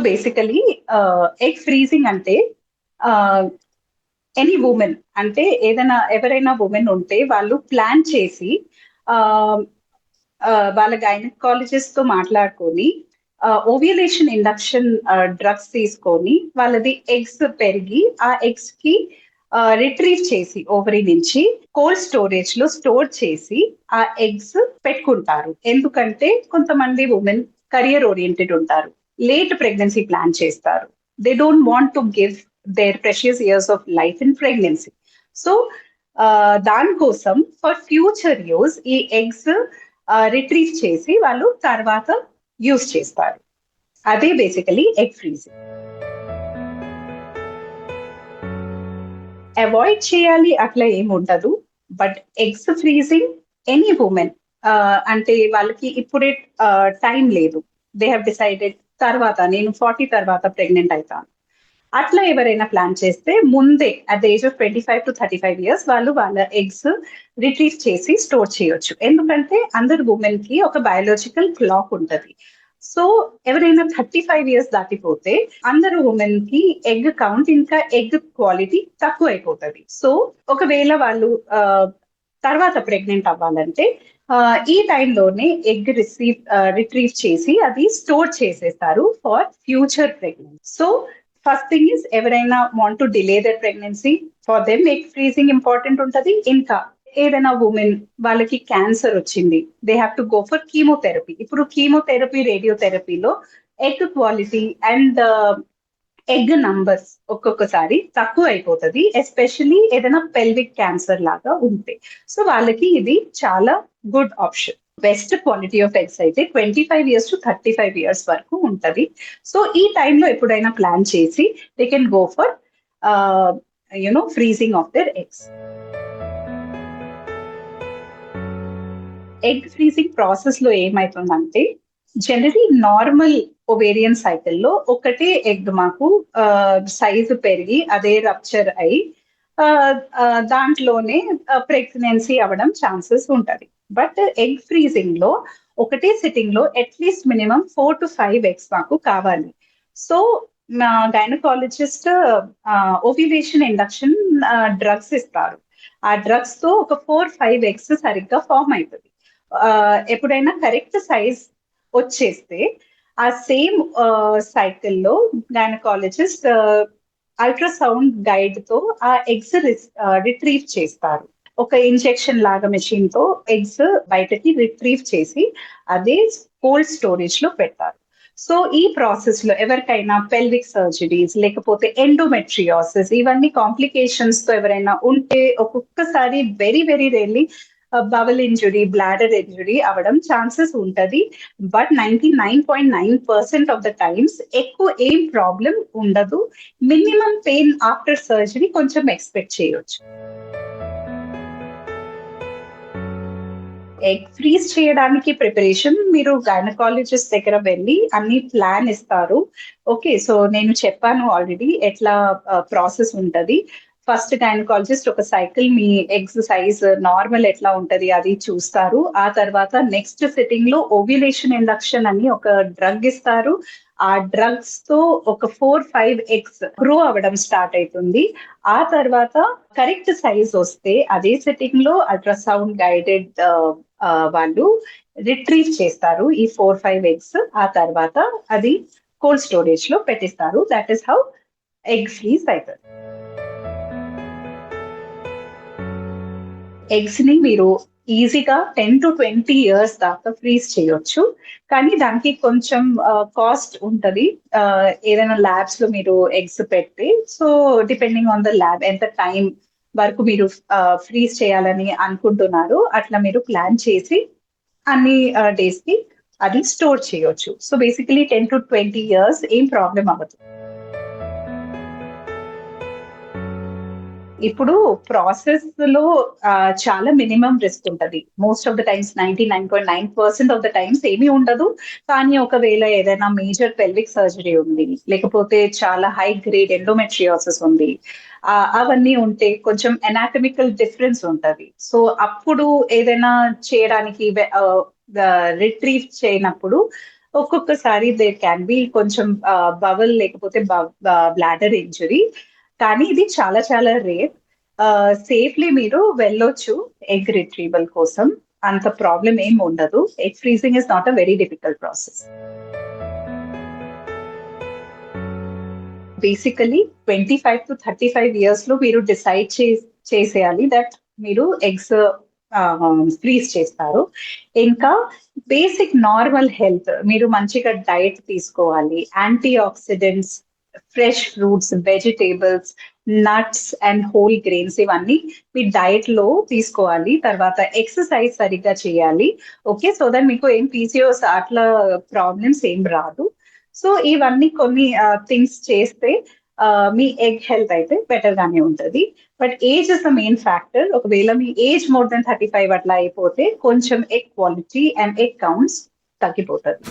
Basically egg freezing అంటే any women అంటే ఎవరైనా ఉమెన్ ఉంటే వాళ్ళు ప్లాన్ చేసి ఆ, వాళ్ళ గైనకాలజిస్ట్ తో మాట్లాడుకొని ఓవ్యులేషన్ ఇండక్షన్ డ్రగ్స్ తీసుకొని వాళ్ళది ఎగ్స్ పెరిగి ఆ ఎగ్స్ కి రిట్రీవ్ చేసి ఓవరీ నుంచి కోల్డ్ స్టోరేజ్ లో స్టోర్ చేసి ఆ ఎగ్స్ పెట్టుకుంటారు. ఎందుకంటే కొంతమంది ఉమెన్ కరియర్ ఓరియంటెడ్ ఉంటారు, లేట్ ప్రెగ్నెన్సీ ప్లాన్ చేస్తారు. They don't want to give there precious years of life in pregnancy. So దానికోసం ఫర్ ఫ్యూచర్ యూస్ ఈ ఎగ్స్ రిట్రీవ్ చేసి వాళ్ళు తర్వాత యూస్ చేస్తారు. అదే బేసికలీ ఎగ్ ఫ్రీజింగ్. అవాయిడ్ చేయాలి అట్లా ఏముండదు, but eggs freezing any women అంటే వాళ్ళకి ఇప్పుడే టైం లేదు, దే హ్యావ్ డిసైడెడ్ తర్వాత నేను 40 తర్వాత ప్రెగ్నెంట్ అవుతాను, అట్లా ఎవరైనా ప్లాన్ చేస్తే ముందే at the age of 25 to 35 years వాళ్ళు వాళ్ళ ఎగ్స్ రిట్రీవ్ చేసి స్టోర్ చేయొచ్చు. ఎందుకంటే అందరు ఉమెన్ కి ఒక బయాలజికల్ క్లాక్ ఉంటది. సో ఎవరైనా 35 years దాటిపోతే అందరు ఉమెన్ కి ఎగ్ కౌంట్ ఇంకా ఎగ్ క్వాలిటీ తక్కువ అయిపోతుంది. సో ఒకవేళ వాళ్ళు తర్వాత ప్రెగ్నెంట్ అవ్వాలంటే ఈ టైంలోనే ఎగ్ రిట్రీవ్ చేసి అది స్టోర్ చేసేస్తారు for future pregnancy. So first thing is ఎవరైనా want to delay their pregnancy, for them egg freezing important ఉంటుంది. ఇంకా ఏదైనా ఉమెన్ వాళ్ళకి క్యాన్సర్ వచ్చింది, they have to go for chemotherapy. ఇప్పుడు కీమోథెరపీ రేడియోథెరపీలో egg quality and egg numbers ఒక్కొక్కసారి తక్కువ అయిపోతుంది, ఎస్పెషలీ ఏదైనా పెల్విక్ క్యాన్సర్ లాగా ఉంటే. సో వాళ్ళకి ఇది చాలా good option. Best quality of eggs అయితే 25 years to 35 years వరకు ఉంటది. సో ఈ టైంలో ఎప్పుడైనా ప్లాన్ చేసి they can go for freezing of their eggs. Egg freezing process లో ఏమైతుందంటే జనరలీ నార్మల్ ఒవేరియన్ సైకిల్లో ఒకటే ఎగ్ మాకు సైజు పెరిగి అదే రప్చర్ అయి దాంట్లోనే ప్రెగ్నెన్సీ అవ్వడం ఛాన్సెస్ ఉంటది. బట్ ఎగ్ ఫ్రీజింగ్ లో ఒకటే సిట్టింగ్ లో అట్లీస్ట్ మినిమం 4 to 5 ఎగ్స్ మాకు కావాలి. సో మా గైనకాలజిస్ట్ ఓవ్యులేషన్ ఇండక్షన్ డ్రగ్స్ ఇస్తారు. ఆ డ్రగ్స్ తో ఒక 4-5 ఎగ్స్ సరిగ్గా ఫామ్ అవుతుంది. ఎప్పుడైనా కరెక్ట్ సైజ్ వచ్చేస్తే ఆ సేమ్ సైకిల్లో గైనకాలజిస్ట్ అల్ట్రాసౌండ్ గైడ్ తో ఆ ఎగ్స్ రిట్రీవ్ చేస్తారు. ఒక ఇంజెక్షన్ లాగా మెషిన్ తో ఎగ్స్ బయటకి రిట్రీవ్ చేసి అదే కోల్డ్ స్టోరేజ్ లో పెడతారు. సో ఈ ప్రాసెస్ లో ఎవరికైనా పెల్విక్ సర్జరీస్ లేకపోతే ఎండోమెట్రియాసిస్ ఇవన్నీ కాంప్లికేషన్స్ తో ఎవరైనా ఉంటే ఒక్కొక్కసారి very very rarely bowel injury, bladder injury అవడం ఛాన్సెస్ ఉంటది. బట్ 99.9% ఆఫ్ ద టైమ్స్ ఎక్కువ ఏం ప్రాబ్లం ఉండదు. మినిమం పెయిన్ ఆఫ్టర్ సర్జరీ కొంచెం ఎక్స్పెక్ట్ చేయొచ్చు. ఎగ్ ఫ్రీజ్ చేయడానికి ప్రిపరేషన్ మీరు గైనకాలజిస్ట్ దగ్గర వెళ్ళి అన్ని ప్లాన్ ఇస్తారు. ఓకే, సో నేను చెప్పాను ఆల్రెడీ ఎట్లా ప్రాసెస్ ఉంటది. ఫస్ట్ గైనకాలజిస్ట్ ఒక సైకిల్ మీ ఎగ్స్ సైజ్ నార్మల్ ఎట్లా ఉంటది అది చూస్తారు. ఆ తర్వాత నెక్స్ట్ సిట్టింగ్ లో ఓవ్యులేషన్ ఇండక్షన్ అని ఒక డ్రగ్ ఇస్తారు. ఆ డ్రగ్స్ తో ఒక 4-5 ఎగ్స్ గ్రో అవ్వడం స్టార్ట్ అవుతుంది. ఆ తర్వాత కరెక్ట్ సైజ్ వస్తే అదే సెట్టింగ్ లో అల్ట్రాసౌండ్ గైడెడ్ వాళ్ళు రిట్రీవ్ చేస్తారు ఈ 4-5 ఎగ్స్. ఆ తర్వాత అది కోల్డ్ స్టోరేజ్ లో పెట్టిస్తారు. That is how egg freeze అవుతుంది. ఎగ్స్ ని మీరు ఈజీగా 10 to 20 years దాకా ఫ్రీజ్ చేయొచ్చు, కానీ దానికి కొంచెం కాస్ట్ ఉంటది. ఏదైనా ల్యాబ్స్ లో మీరు ఎగ్స్ పెడితే, so depending on the lab ఎంత టైం వరకు మీరు ఫ్రీజ్ చేయాలని అనుకుంటున్నారు అట్లా మీరు ప్లాన్ చేసి అన్ని డేస్ కి అది స్టోర్ చేయొచ్చు. సో బేసికలీ 10 to 20 years ఏం ప్రాబ్లం అవ్వదు. ఇప్పుడు ప్రాసెస్ లో చాలా మినిమం రిస్క్ ఉంటది. Most of the times 99.9% of the times ఏమీ ఉండదు. కానీ ఒకవేళ ఏదైనా మేజర్ పెల్విక్ సర్జరీ ఉంది, లేకపోతే చాలా హై గ్రేడ్ ఎండోమెట్రియోసిస్ ఉంది, అవన్నీ ఉంటే కొంచెం ఎనాటమికల్ డిఫరెన్స్ ఉంటది. సో అప్పుడు ఏదైనా చేయడానికి రిట్రీవ్ చేయనప్పుడు ఒక్కొక్కసారి దేర్ క్యాన్ బి కొంచెం బవల్ లేకపోతే బ్లాడర్ ఇంజరీ, కానీ ఇది చాలా చాలా రేర్. సేఫ్లీ మీరు వెళ్ళొచ్చు ఎగ్ రిట్రీవల్ కోసం. అంత ప్రాబ్లం ఏం ఉండదు. Egg freezing is not a very difficult process. Basically 25 to 35 years లో మీరు డిసైడ్ చేసేయాలి దట్ మీరు ఎగ్స్ ఫ్రీజ్ చేస్తారు. ఇంకా బేసిక్ నార్మల్ హెల్త్, మీరు మంచిగా డైట్ తీసుకోవాలి, antioxidants, fresh fruits, vegetables, nuts and whole grains ఇవన్నీ మీ డైట్ లో తీసుకోవాలి. తర్వాత ఎక్సర్సైజ్ సరిగ్గా చేయాలి. ఓకే, సో దట్ మీకు ఏం పీసీఓఎస్ అట్లా ప్రాబ్లమ్స్ ఏం రాదు. సో ఇవన్నీ కొన్ని థింగ్స్ చేస్తే మీ ఎగ్ హెల్త్ అయితే బెటర్ గానే ఉంటుంది. But age is the main factor. ఒకవేళ మీ ఏజ్ మోర్ దెన్ 35 అట్లా అయిపోతే కొంచెం egg quality and egg counts తగ్గిపోతుంది.